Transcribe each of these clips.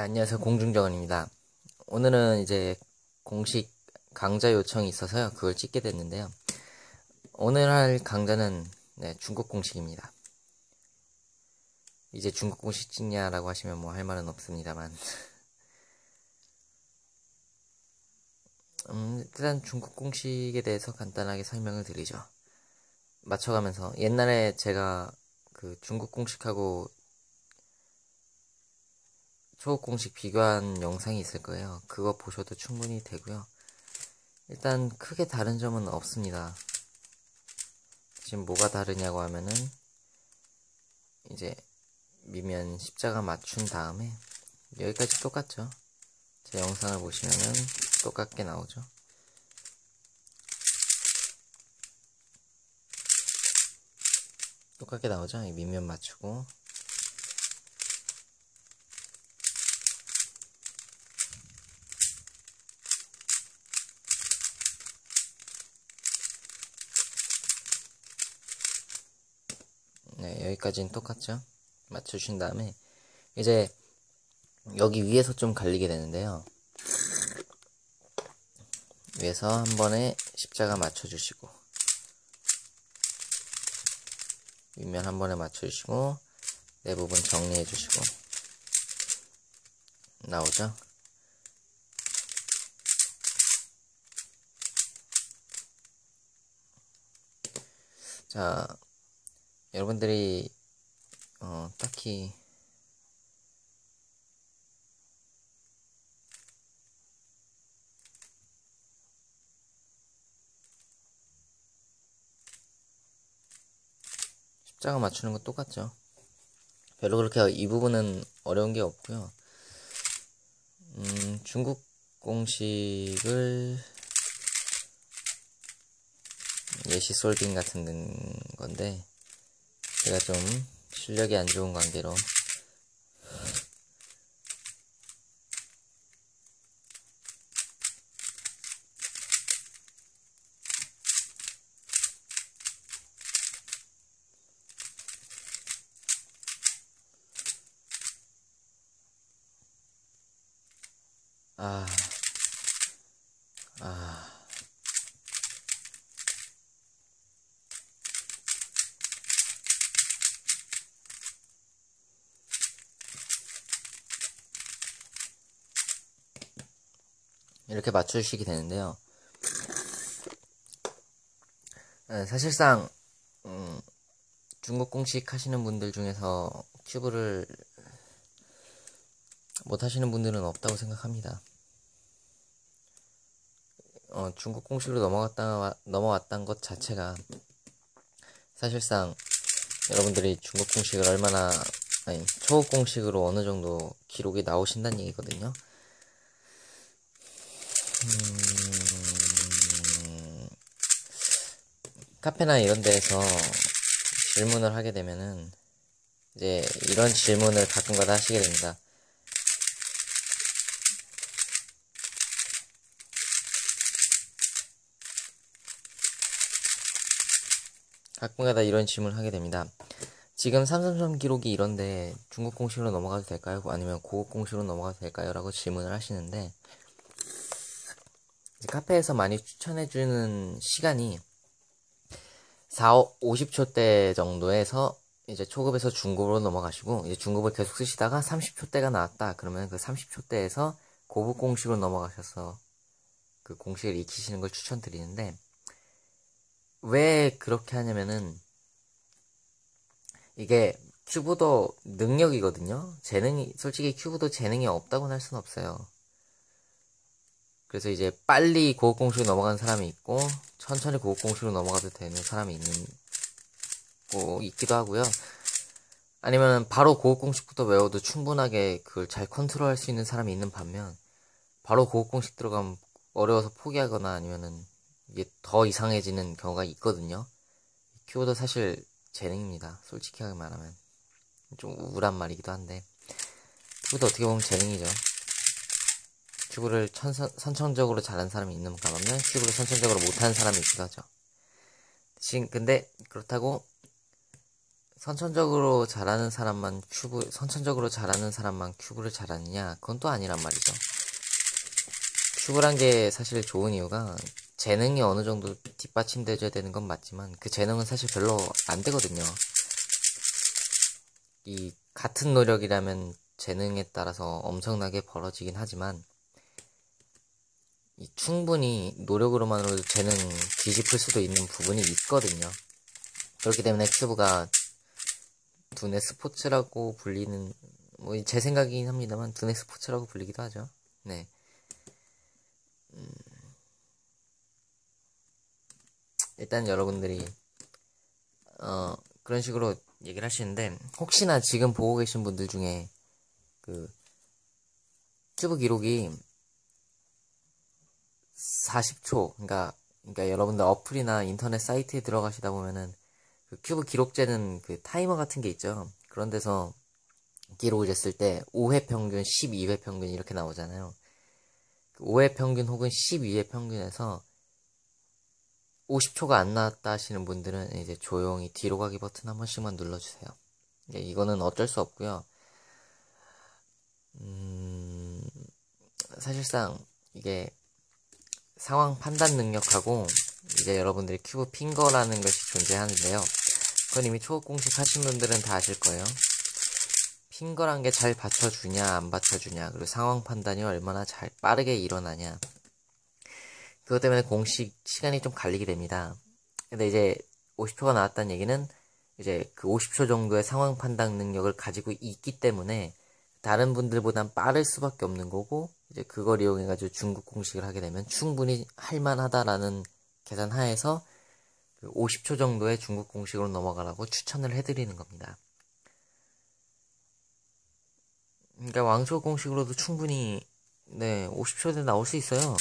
네, 안녕하세요. 공중정원입니다. 오늘은 이제 공식 강좌 요청이 있어서요. 그걸 찍게 됐는데요. 오늘 할 강좌는 중국 공식입니다. 이제 중국 공식 찍냐라고 하시면 뭐 할 말은 없습니다만. 일단 중국 공식에 대해서 간단하게 설명을 드리죠. 맞춰가면서 옛날에 제가 그 중국 공식하고 초급 공식 비교한 영상이 있을 거예요. 그거 보셔도 충분히 되고요. 일단 크게 다른 점은 없습니다. 지금 뭐가 다르냐고 하면은 이제 밑면 십자가 맞춘 다음에 여기까지 똑같죠. 제 영상을 보시면은 똑같게 나오죠. 똑같게 나오죠. 밑면 맞추고 여기까지는 똑같죠. 맞추신 다음에 이제 여기 위에서 좀 갈리게 되는데요. 위에서 한 번에 십자가 맞춰주시고 윗면 한 번에 맞춰주시고 내 부분 정리해주시고 나오죠. 자, 여러분들이 딱히 십자가 맞추는 건 똑같죠. 별로 그렇게 이 부분은 어려운 게 없고요. 중국 공식을 예시 솔빙 같은 건데 제가 좀 실력이 안 좋은 관계로 이렇게 맞추시게 되는데요. 사실상 중국 공식 하시는 분들 중에서 큐브를 못 하시는 분들은 없다고 생각합니다. 중국 공식으로 넘어왔다는 것 자체가 사실상 여러분들이 중국 공식을 초급 공식으로 어느 정도 기록이 나오신다는 얘기거든요. 카페나 이런 데에서 질문을 하게 되면은 이제 이런 질문을 가끔가다 하시게 됩니다. 가끔가다 이런 질문을 하게 됩니다. 지금 333 기록이 이런데 중국 공식으로 넘어가도 될까요? 아니면 고급 공식으로 넘어가도 될까요? 라고 질문을 하시는데 카페에서 많이 추천해주는 시간이 50초대 정도에서 이제 초급에서 중급으로 넘어가시고 이제 중급을 계속 쓰시다가 30초대가 나왔다 그러면 그 30초대에서 고급 공식으로 넘어가셔서 그 공식을 익히시는 걸 추천드리는데 왜 그렇게 하냐면은 이게 큐브도 능력이거든요. 솔직히 큐브도 재능이 없다고는 할 수는 없어요. 그래서 이제 빨리 고급 공식으로 넘어가는 사람이 있고 천천히 고급 공식으로 넘어가도 되는 사람이 있기도 하고요. 아니면 바로 고급 공식부터 외워도 충분하게 그걸 잘 컨트롤할 수 있는 사람이 있는 반면 바로 고급 공식 들어가면 어려워서 포기하거나 아니면은 이게 더 이상해지는 경우가 있거든요. 큐브도 사실 재능입니다. 솔직히 말하면 좀 우울한 말이기도 한데 큐브도 어떻게 보면 재능이죠. 큐브를 선천적으로 잘하는 사람이 있는 반면 큐브를 선천적으로 못하는 사람이 있기도 하죠. 근데 그렇다고 선천적으로 잘하는 사람만 큐브를 잘하느냐? 그건 또 아니란 말이죠. 큐브란 게 사실 좋은 이유가 재능이 어느 정도 뒷받침돼줘야 되는 건 맞지만 그 재능은 사실 별로 안 되거든요. 이 같은 노력이라면 재능에 따라서 엄청나게 벌어지긴 하지만 충분히 노력으로만으로도 재능 뒤집힐 수도 있는 부분이 있거든요. 그렇기 때문에 큐브가 두뇌 스포츠라고 불리는, 뭐 제 생각이긴 합니다만 두뇌 스포츠라고 불리기도 하죠. 네. 일단 여러분들이 그런 식으로 얘기를 하시는데, 혹시나 지금 보고 계신 분들 중에 그 큐브 기록이 40초, 그러니까 여러분들 어플이나 인터넷 사이트에 들어가시다 보면은 그 큐브 기록재는 그 타이머 같은 게 있죠. 그런 데서 기록을 쟀을 때 5회 평균, 12회 평균 이렇게 나오잖아요. 5회 평균 혹은 12회 평균에서 50초가 안 나왔다 하시는 분들은 이제 조용히 뒤로 가기 버튼 한 번씩만 눌러주세요. 이거는 어쩔 수 없고요. 사실상 이게 상황 판단 능력하고 이제 여러분들이 큐브 핑거라는 것이 존재하는데요. 그건 이미 초급 공식 하신 분들은 다 아실 거예요. 핑거란 게 잘 받쳐주냐 안 받쳐주냐, 그리고 상황 판단이 얼마나 잘 빠르게 일어나냐, 그것 때문에 공식 시간이 좀 갈리게 됩니다. 근데 이제 50초가 나왔다는 얘기는 이제 그 50초 정도의 상황 판단 능력을 가지고 있기 때문에 다른 분들보단 빠를 수밖에 없는 거고, 이제 그걸 이용해가지고 중국 공식을 하게 되면 충분히 할만하다라는 계산 하에서 50초 정도의 중국 공식으로 넘어가라고 추천을 해드리는 겁니다. 그러니까 왕초 공식으로도 충분히 50초에 나올 수 있어요.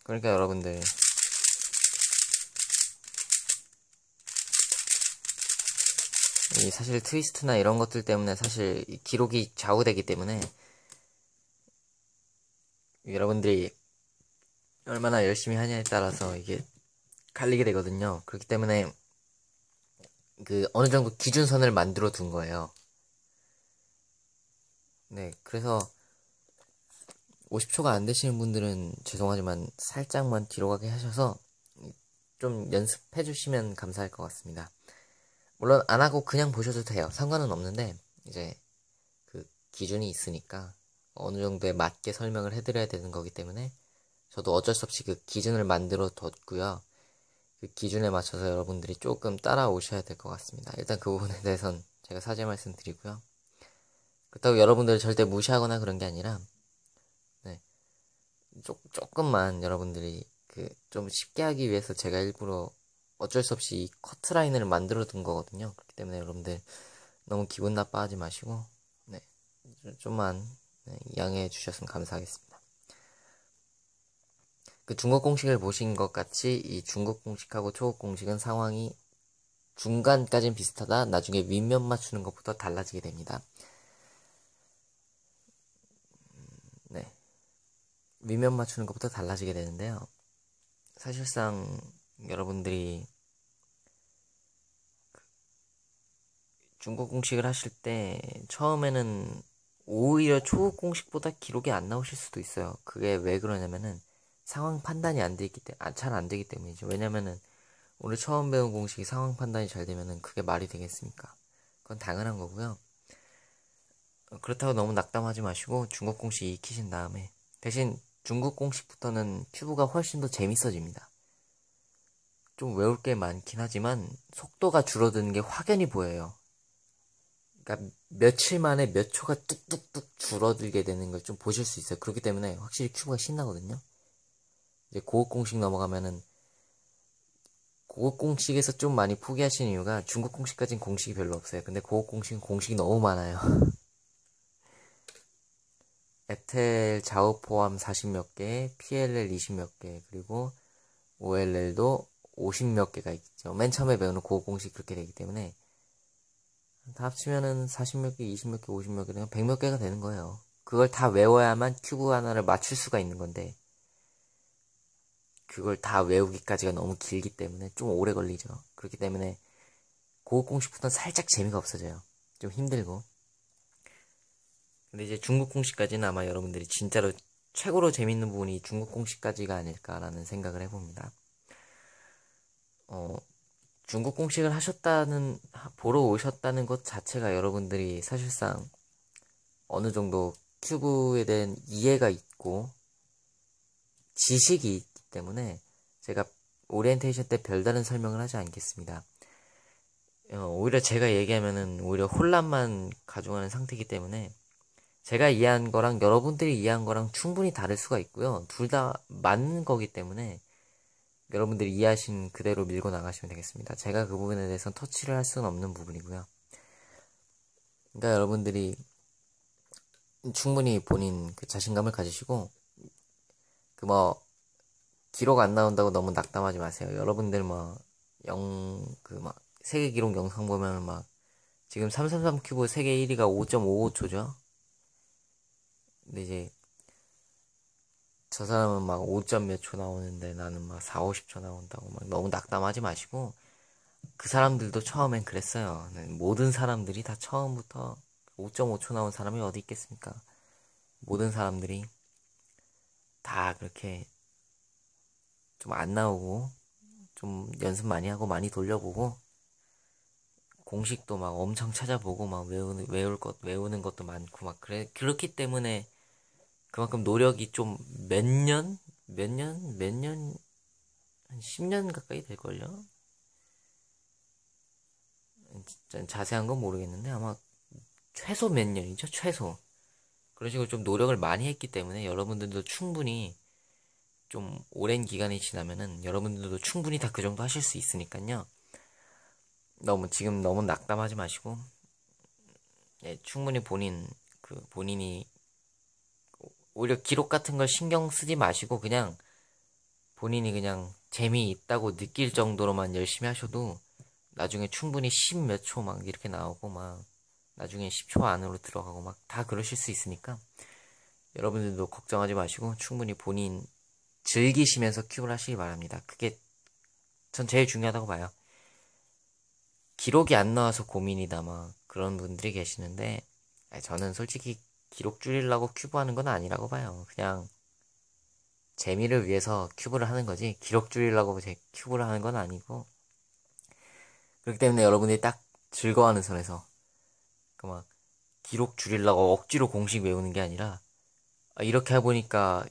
그러니까 여러분들 사실 트위스트나 이런 것들 때문에 사실 기록이 좌우되기 때문에 여러분들이 얼마나 열심히 하냐에 따라서 이게 갈리게 되거든요. 그렇기 때문에 그 어느 정도 기준선을 만들어 둔 거예요. 네, 그래서 50초가 안 되시는 분들은 죄송하지만 살짝만 뒤로 가게 하셔서 좀 연습해 주시면 감사할 것 같습니다. 물론 안 하고 그냥 보셔도 돼요. 상관은 없는데 이제 그 기준이 있으니까 어느 정도에 맞게 설명을 해드려야 되는 거기 때문에 저도 어쩔 수 없이 그 기준을 만들어 뒀고요. 그 기준에 맞춰서 여러분들이 조금 따라오셔야 될 것 같습니다. 일단 그 부분에 대해선 제가 사죄 말씀드리고요. 그렇다고 여러분들을 절대 무시하거나 그런 게 아니라 네, 조금만 여러분들이 그 좀 쉽게 하기 위해서 제가 일부러 어쩔 수 없이 이 커트라인을 만들어 둔 거거든요. 그렇기 때문에 여러분들 너무 기분 나빠하지 마시고 네, 좀만 양해해 주셨으면 감사하겠습니다. 그 중국 공식을 보신 것 같이 이 중국 공식하고 초급 공식은 상황이 중간까진 비슷하다, 나중에 윗면 맞추는 것부터 달라지게 됩니다. 네, 윗면 맞추는 것부터 달라지게 되는데요. 사실상 여러분들이 중국 공식을 하실 때 처음에는 오히려 초급 공식보다 기록이 안 나오실 수도 있어요. 그게 왜 그러냐면은 상황 판단이 안 되기 때문에, 잘 안 되기 때문이죠. 왜냐면은 오늘 처음 배운 공식이 상황 판단이 잘 되면은 그게 말이 되겠습니까? 그건 당연한 거고요. 그렇다고 너무 낙담하지 마시고 중국 공식 익히신 다음에, 대신 중국 공식부터는 큐브가 훨씬 더 재밌어집니다. 좀 외울 게 많긴 하지만 속도가 줄어드는 게 확연히 보여요. 그러니까 며칠 만에 몇 초가 뚝뚝뚝 줄어들게 되는 걸 좀 보실 수 있어요. 그렇기 때문에 확실히 큐브가 신나거든요. 이제 고급 공식 넘어가면은 고급 공식에서 좀 많이 포기하시는 이유가 중국 공식까지는 공식이 별로 없어요. 근데 고급 공식은 공식이 너무 많아요. 에텔 좌우 포함 40몇 개, PLL 20몇 개, 그리고 OLL도 50몇 개가 있죠. 맨 처음에 배우는 고급 공식 그렇게 되기 때문에 다 합치면은 40몇 개, 20몇 개, 50몇 개, 100몇 개가 되는 거예요. 그걸 다 외워야만 큐브 하나를 맞출 수가 있는 건데, 그걸 다 외우기까지가 너무 길기 때문에 좀 오래 걸리죠. 그렇기 때문에 고급 공식부터는 살짝 재미가 없어져요. 좀 힘들고. 근데 이제 중국 공식까지는 아마 여러분들이 진짜로 최고로 재밌는 부분이 중국 공식까지가 아닐까라는 생각을 해봅니다. 중국 공식을 보러 오셨다는 것 자체가 여러분들이 사실상 어느 정도 큐브에 대한 이해가 있고 지식이 있기 때문에 제가 오리엔테이션 때 별다른 설명을 하지 않겠습니다. 오히려 제가 얘기하면은 오히려 혼란만 가중하는 상태이기 때문에 제가 이해한 거랑 여러분들이 이해한 거랑 충분히 다를 수가 있고요. 둘 다 맞는 거기 때문에 여러분들이 이해하신 그대로 밀고 나가시면 되겠습니다. 제가 그 부분에 대해서는 터치를 할 수는 없는 부분이고요. 그러니까 여러분들이 충분히 본인 그 자신감을 가지시고 그 뭐 기록 안 나온다고 너무 낙담하지 마세요. 여러분들 세계 기록 영상 보면 지금 333 큐브 세계 1위가 5.55초죠. 근데 이제 저 사람은 5점 몇 초 나오는데 나는 4, 50초 나온다고 너무 낙담하지 마시고 그 사람들도 처음엔 그랬어요. 모든 사람들이 다 처음부터 5.5초 나온 사람이 어디 있겠습니까? 모든 사람들이 다 그렇게 좀 안 나오고 좀 연습 많이 하고 많이 돌려보고 공식도 엄청 찾아보고 외우는 것도 많고 그렇기 때문에 그만큼 노력이 좀 한 10년 가까이 될걸요? 진짜 자세한 건 모르겠는데 아마 최소 몇 년이죠, 최소. 그런 식으로 좀 노력을 많이 했기 때문에 여러분들도 충분히 좀 오랜 기간이 지나면은 여러분들도 충분히 다 그 정도 하실 수 있으니까요. 지금 너무 낙담하지 마시고, 충분히 본인이 오히려 기록 같은 걸 신경 쓰지 마시고 본인이 그냥 재미있다고 느낄 정도로만 열심히 하셔도 나중에 충분히 10 몇 초 이렇게 나오고 나중에 10초 안으로 들어가고 다 그러실 수 있으니까 여러분들도 걱정하지 마시고 충분히 본인 즐기시면서 큐브를 하시기 바랍니다. 그게 전 제일 중요하다고 봐요. 기록이 안 나와서 고민이다 그런 분들이 계시는데 저는 솔직히 기록 줄이려고 큐브 하는 건 아니라고 봐요. 그냥 재미를 위해서 큐브를 하는 거지 기록 줄이려고 제 큐브를 하는 건 아니고 그렇기 때문에 여러분들이 딱 즐거워하는 선에서 기록 줄이려고 억지로 공식 외우는 게 아니라 이렇게 해보니까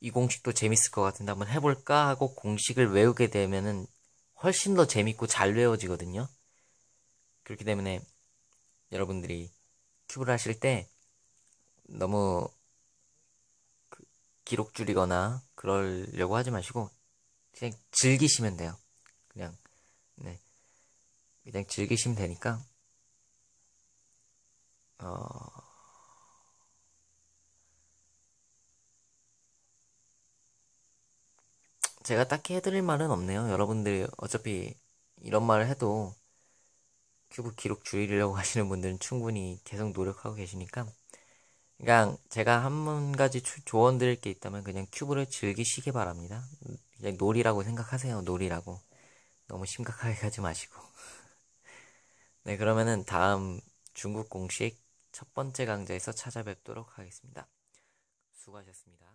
이 공식도 재밌을 것 같은데 한번 해볼까 하고 공식을 외우게 되면은 훨씬 더 재밌고 잘 외워지거든요. 그렇기 때문에 여러분들이 큐브를 하실 때 너무 기록 줄이거나 그러려고 하지 마시고 그냥 즐기시면 돼요. 그냥 네, 그냥 즐기시면 되니까 제가 딱히 해드릴 말은 없네요. 여러분들이 어차피 이런 말을 해도 큐브 기록 줄이려고 하시는 분들은 충분히 계속 노력하고 계시니까 그냥 제가 한 가지 조언 드릴 게 있다면 그냥 큐브를 즐기시기 바랍니다. 그냥 놀이라고 생각하세요. 놀이라고. 너무 심각하게 가지 마시고. 네, 그러면은 다음 중국 공식 첫 번째 강좌에서 찾아뵙도록 하겠습니다. 수고하셨습니다.